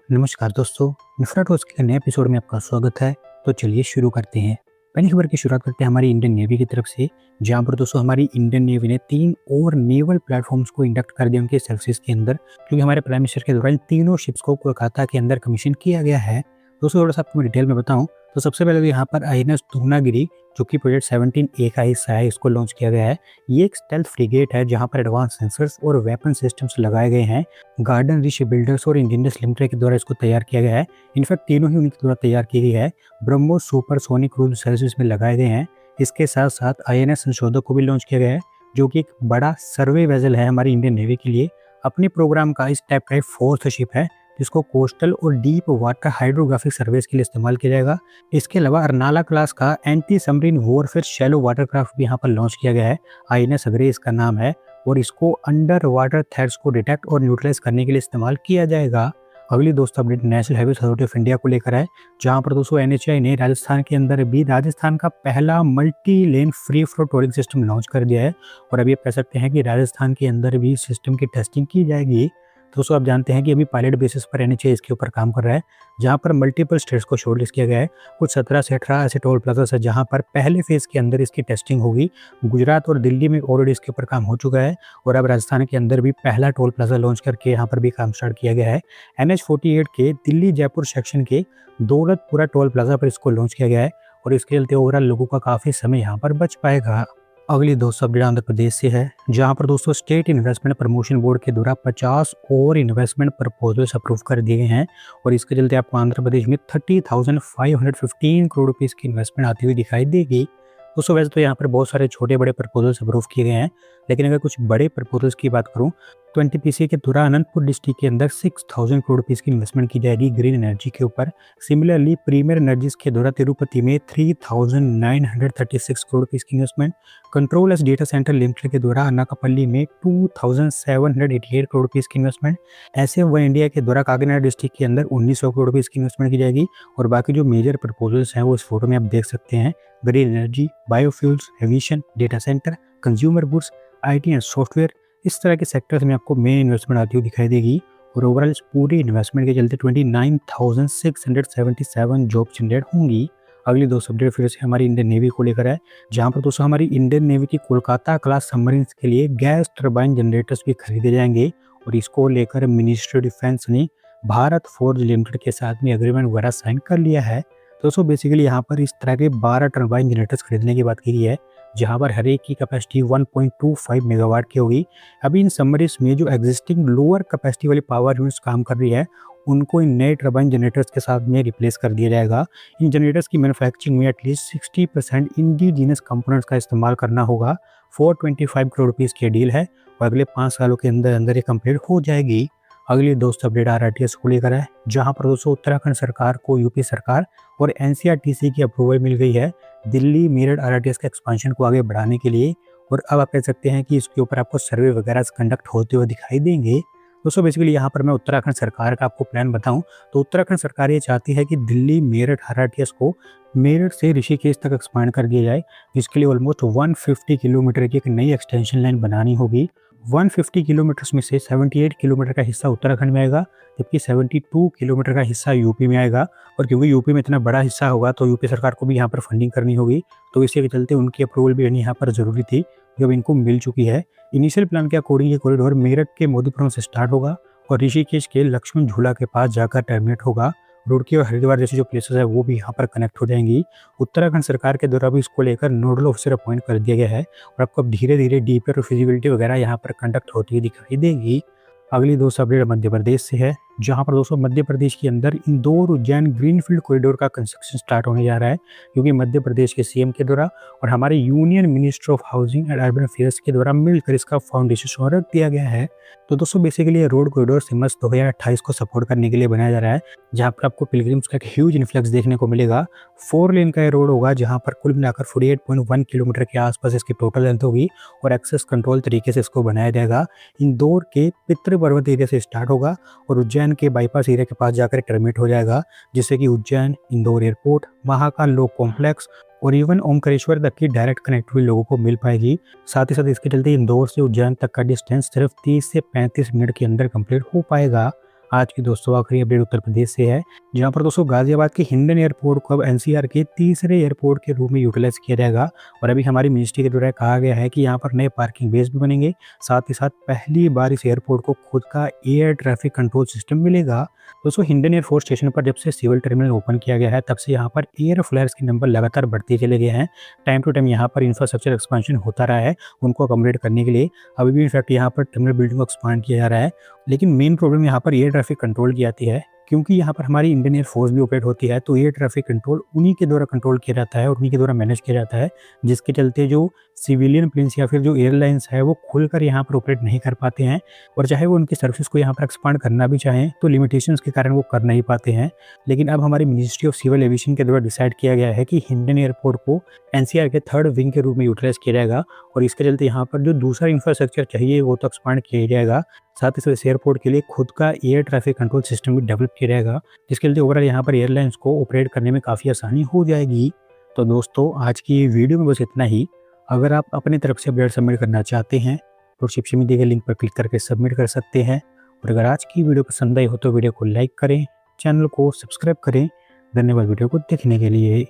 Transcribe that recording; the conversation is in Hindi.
नमस्कार दोस्तों, इन्फ्राटॉक्स के नए एपिसोड में आपका स्वागत है। तो चलिए शुरू करते हैं। पहली खबर की शुरुआत करते हैं हमारी इंडियन नेवी की तरफ से, जहां पर दोस्तों हमारी इंडियन नेवी ने 3 और नेवल प्लेटफॉर्म्स को इंडक्ट कर दिया उनके सर्विसेज के अंदर, क्योंकि हमारे प्राइम मिनिस्टर के दौरान तीनों शिप्स को कोलकाता के अंदर कमीशन किया गया है। दोस्तों थोड़ा सा आपको मैं डिटेल में बताऊं तो सबसे पहले तो यहाँ पर आईएनएस धूनागिरी, जो कि प्रोजेक्ट 17A का हिस्सा है, इसको लॉन्च किया गया है। ये एक स्टेल्थ फ्रिगेट है जहां पर एडवांस सेंसर्स और वेपन सिस्टम्स लगाए गए हैं। गार्डन रिश बिल्डर्स और इंजीनियर्स लिमिटेड के द्वारा इसको तैयार किया गया है। इनफैक्ट तीनों ही उनके द्वारा तैयार की गई है। ब्रह्मोस सुपरसोनिक क्रूज सर्विस में लगाए गए हैं। इसके साथ साथ आईएनएस संशोधक को भी लॉन्च किया गया है, जो कि एक बड़ा सर्वे वेजल है हमारी इंडियन नेवी के लिए। अपने प्रोग्राम का इस टाइप का एक फोर्थ शिप है, जिसको कोस्टल और डीप वाटर हाइड्रोग्राफिक सर्वेस के लिए इस्तेमाल किया जाएगा। इसके अलावा अर्नाला क्लास का anti submarine warfare shallow watercraft भी यहाँ पर लॉन्च किया गया है। आईएनएस अग्रे इसका नाम है, और इसको अंडर वाटर थ्रेट्स को डिटेक्ट और न्यूट्रलाइज करने के लिए इस्तेमाल किया जाएगा। अगली दोस्तों update national highway authority of India को लेकर है, जहां पर दोस्तों एनएचएआई ने राजस्थान के अंदर भी राजस्थान का पहला multi lane free flow tolling system launch कर दिया है। और अभी आप कह सकते हैं कि राजस्थान के अंदर भी सिस्टम की टेस्टिंग की जाएगी। दोस्तों आप जानते हैं कि अभी पायलट बेसिस पर एनएचएआई इसके ऊपर काम कर रहा है, जहां पर मल्टीपल स्टेट्स को शॉर्टलिस्ट किया गया है। कुछ 17 से 18 ऐसे टोल प्लाजा है जहां पर पहले फेज के अंदर इसकी टेस्टिंग होगी। गुजरात और दिल्ली में ऑलरेडी इसके ऊपर काम हो चुका है, और अब राजस्थान के अंदर भी पहला टोल प्लाजा लॉन्च करके यहाँ पर भी काम स्टार्ट किया गया है। NH48 के दिल्ली जयपुर सेक्शन के दौलतपुरा टोल प्लाजा पर इसको लॉन्च किया गया है, और इसके चलते ओवरऑल लोगों का काफी समय यहाँ पर बच पाएगा। अगली दोस्तों अपडेट आंध्र प्रदेश से है, जहां पर दोस्तों स्टेट इन्वेस्टमेंट प्रमोशन बोर्ड के द्वारा 50 और इन्वेस्टमेंट प्रपोजल्स अप्रूव कर दिए गए हैं, और इसके चलते आपको आंध्र प्रदेश में 30,515 करोड़ रुपीस की इन्वेस्टमेंट आती हुई दिखाई देगी। दोस्तों वैसे तो यहाँ पर बहुत सारे छोटे बड़े प्रपोजल्स अप्रूव किए गए हैं, लेकिन अगर कुछ बड़े प्रपोजल्स की बात करूँ तो एनटीपीसी के द्वारा अनंतपुर डिस्ट्रिक्ट के अंदर 6,000 करोड़ रुपीस की इन्वेस्टमेंट की जाएगी ग्रीन एनर्जी के ऊपर। सिमिलरली प्रीमियर एनर्जीज के द्वारा तिरुपति में 3,936 करोड़ रुपीस की investment. Control S data centre limited के द्वारा अनाकापल्ली में 2,788 करोड़ रुपीस की इन्वेस्टमेंट। ऐसे वन इंडिया के द्वारा काकीनाडा डिस्ट्रिक्ट के अंदर 1,900 करोड़ रुपीस की इन्वेस्टमेंट की जाएगी। और बाकी जो मेजर प्रपोजल्स हैं वो इस फोटो में आप देख सकते हैं। Green energy, biofuels, aviation, data centre, consumer goods, IT and software, इस तरह के सेक्टर्स में आपको मेन इन्वेस्टमेंट आती हुई दिखाई देगी। और ओवरऑल इस पूरी इन्वेस्टमेंट के चलते 29,677 जॉब जनरेट होंगी। अगली दो अपडेट फिर से हमारी इंडियन नेवी को लेकर है, जहां पर दोस्तों हमारी इंडियन नेवी की कोलकाता क्लास सबमरीन्स के लिए गैस टर्बाइन जनरेटर्स भी खरीदे जाएंगे, और इसको लेकर मिनिस्ट्री ऑफ डिफेंस ने भारत फोर्ज लिमिटेड के साथ में एग्रीमेंट वगैरह साइन कर लिया है। दोस्तों बेसिकली यहाँ पर इस तरह के 12 टर्बाइन जनरेटर्स खरीदने की बात की गई है, जहां पर हर एक की कैपेसिटी 1.25 मेगावाट की होगी। अभी इन सबमरीन्स में जो एग्जिस्टिंग लोअर कैपेसिटी वाली पावर यूनिट्स काम कर रही है, उनको इन नए टर्बाइन जनरेटर्स के साथ में रिप्लेस कर दिया जाएगा। इन जनरेटर्स की मैन्युफैक्चरिंग में एटलीस्ट 60% इंडिजीनियस कंपोनेंट्स का इस्तेमाल करना होगा। 425 करोड़ रुपीस की डील है, और अगले 5 सालों के अंदर अंदर ये कंप्लीट हो जाएगी। अगली दोस्त अपडेट आरआरटीएस को लेकर है, जहां पर दोस्तों उत्तराखंड सरकार को यूपी सरकार और एनसीआरटीसी की अप्रूवल मिल गई है दिल्ली मेरठ आरआरटीएस के एक्सपेंशन को आगे बढ़ाने के लिए। और अब आप कह सकते हैं कि इसके ऊपर आपको सर्वे वगैरह कंडक्ट होते हुए दिखाई देंगे। दोस्तों बेसिकली यहाँ पर मैं उत्तराखंड सरकार का आपको प्लान बताऊं तो उत्तराखंड सरकार ये चाहती है कि दिल्ली मेरठ आरआरटीएस को मेरठ से ऋषिकेश तक एक्सपांड कर दिया जाए, जिसके लिए ऑलमोस्ट 150 किलोमीटर की एक नई एक्सटेंशन लाइन बनानी होगी। 150 किलोमीटर में से 78 किलोमीटर का हिस्सा उत्तराखंड में आएगा, जबकि 72 किलोमीटर का हिस्सा यूपी में आएगा। और क्योंकि यूपी में इतना बड़ा हिस्सा होगा तो यूपी सरकार को भी यहाँ पर फंडिंग करनी होगी, तो इसी के चलते उनकी अप्रूवल भी यहाँ पर जरूरी थी, जो इनको मिल चुकी है। इनिशियल प्लान के अकॉर्डिंग ये कॉरिडोर मेरठ के मोदीपुरम से स्टार्ट होगा और ऋषिकेश के लक्ष्मण झूला के पास जाकर टर्मिनेट होगा। रुड़की और हरिद्वार जैसी जो प्लेसेस है वो भी यहाँ पर कनेक्ट हो जाएंगी। उत्तराखंड सरकार के द्वारा भी इसको लेकर नोडल ऑफिसर अपॉइंट कर दिया गया है, और आपको अब धीरे धीरे डीपर फिजिबिलिटी वगैरह यहाँ पर कंडक्ट होती हुई दिखाई देगी। अगली दोस्त अपडेट मध्य प्रदेश से है, जहां पर दोस्तों मध्य प्रदेश के अंदर इंदौर उज्जैन ग्रीनफील्ड कॉरिडोर का कंस्ट्रक्शन स्टार्ट होने जा रहा है, क्योंकि मध्य प्रदेश के सीएम के द्वारा और हमारे union minister of housing and urban affairs के द्वारा मिलकर इसका फाउंडेशन रख दिया गया है। तो दोस्तों बेसिकली ये रोड कॉरिडोर सिमस 2028 को सपोर्ट करने के लिए बनाया जा रहा है, जहां पर आपको पिलग्रिम्स का एक ह्यूज इन्फ्लक्स देखने को मिलेगा। 4 लेन का ये रोड होगा, जहां पर कुल मिलाकर 48.1 किलोमीटर के आसपास इसकी टोटल लेंथ होगी, और एक्सेस कंट्रोल तरीके से इसको बनाया जाएगा। इंदौर के पितृ पर्वत एरिया से स्टार्ट होगा और उज्जैन के बाईपास एरिया के पास जाकर टर्मिनेट हो जाएगा, जिससे कि उज्जैन, इंदौर एयरपोर्ट, महाकाल लोक कॉम्प्लेक्स और इवन ओमकारेश्वर तक की डायरेक्ट कनेक्टिविटी लोगों को मिल पाएगी। साथ ही साथ इसके चलते इंदौर से उज्जैन तक का डिस्टेंस सिर्फ 30 से 35 मिनट के अंदर कंप्लीट हो पाएगा। आज की दोस्तों आखिरी अपडेट उत्तर प्रदेश से है, जहाँ पर दोस्तों गाजियाबाद के हिंडन एयरपोर्ट को अब एनसीआर के तीसरे एयरपोर्ट के रूप में यूटिलाइज किया जाएगा। और अभी हमारी मिनिस्ट्री के द्वारा कहा गया है कि यहाँ पर नए पार्किंग बेस भी बनेंगे, साथ ही साथ पहली बार इस एयरपोर्ट को खुद का एयर ट्रैफिक कंट्रोल सिस्टम मिलेगा। दोस्तों हिंडन एयरफोर्स स्टेशन पर जब से सिविल टर्मिनल ओपन किया गया है, तब से यहाँ पर एयर फ्लायर्स के नंबर लगातार बढ़ते चले गए हैं। टाइम टू टाइम यहाँ पर इंफ्रास्ट्रक्चर एक्सपेंशन होता रहा है उनको अकोमोडेट करने के लिए। अभी भी इनफैक्ट यहाँ पर टर्मिनल बिल्डिंग को एक्सपांड किया जा रहा है, लेकिन मेन प्रॉब्लम यहाँ पर एयर ट्रैफिक कंट्रोल की आती है, क्योंकि यहाँ पर हमारी इंडियन एयर फोर्स भी ऑपरेट होती है। तो एयर ट्रैफिक कंट्रोल उन्हीं के द्वारा कंट्रोल किया जाता है और उन्हीं के द्वारा मैनेज किया जाता है, जिसके चलते जो सिविलियन प्लेन्स या फिर जो एयरलाइंस है वो खुलकर यहाँ पर ऑपरेट नहीं कर पाते हैं। और चाहे वो उनकी सर्विस को यहाँ पर एक्सपांड करना भी चाहें तो लिमिटेशंस के कारण वो कर नहीं पाते हैं। लेकिन अब हमारी मिनिस्ट्री ऑफ सिविल एविएशन के द्वारा डिसाइड किया गया है कि हिंडन एयरपोर्ट को एनसीआर के थर्ड विंग के रूप में यूटिलाइज किया जाएगा, और इसके चलते यहाँ पर जो दूसरा इंफ्रास्ट्रक्चर चाहिए वो तो एक्सपांड किया जाएगा, साथ ही साथ इस एयरपोर्ट के लिए खुद का एयर ट्रैफिक कंट्रोल सिस्टम भी डेवलप किया जाएगा, जिसके लिए ओवरऑल यहाँ पर एयरलाइंस को ऑपरेट करने में काफ़ी आसानी हो जाएगी। तो दोस्तों आज की वीडियो में बस इतना ही। अगर आप अपनी तरफ से अपडेट सबमिट करना चाहते हैं तो डिस्क्रिप्शन में दिए गए लिंक पर क्लिक करके सबमिट कर सकते हैं। और अगर आज की वीडियो पसंद आई हो तो वीडियो को लाइक करें, चैनल को सब्सक्राइब करें। धन्यवाद वीडियो को देखने के लिए।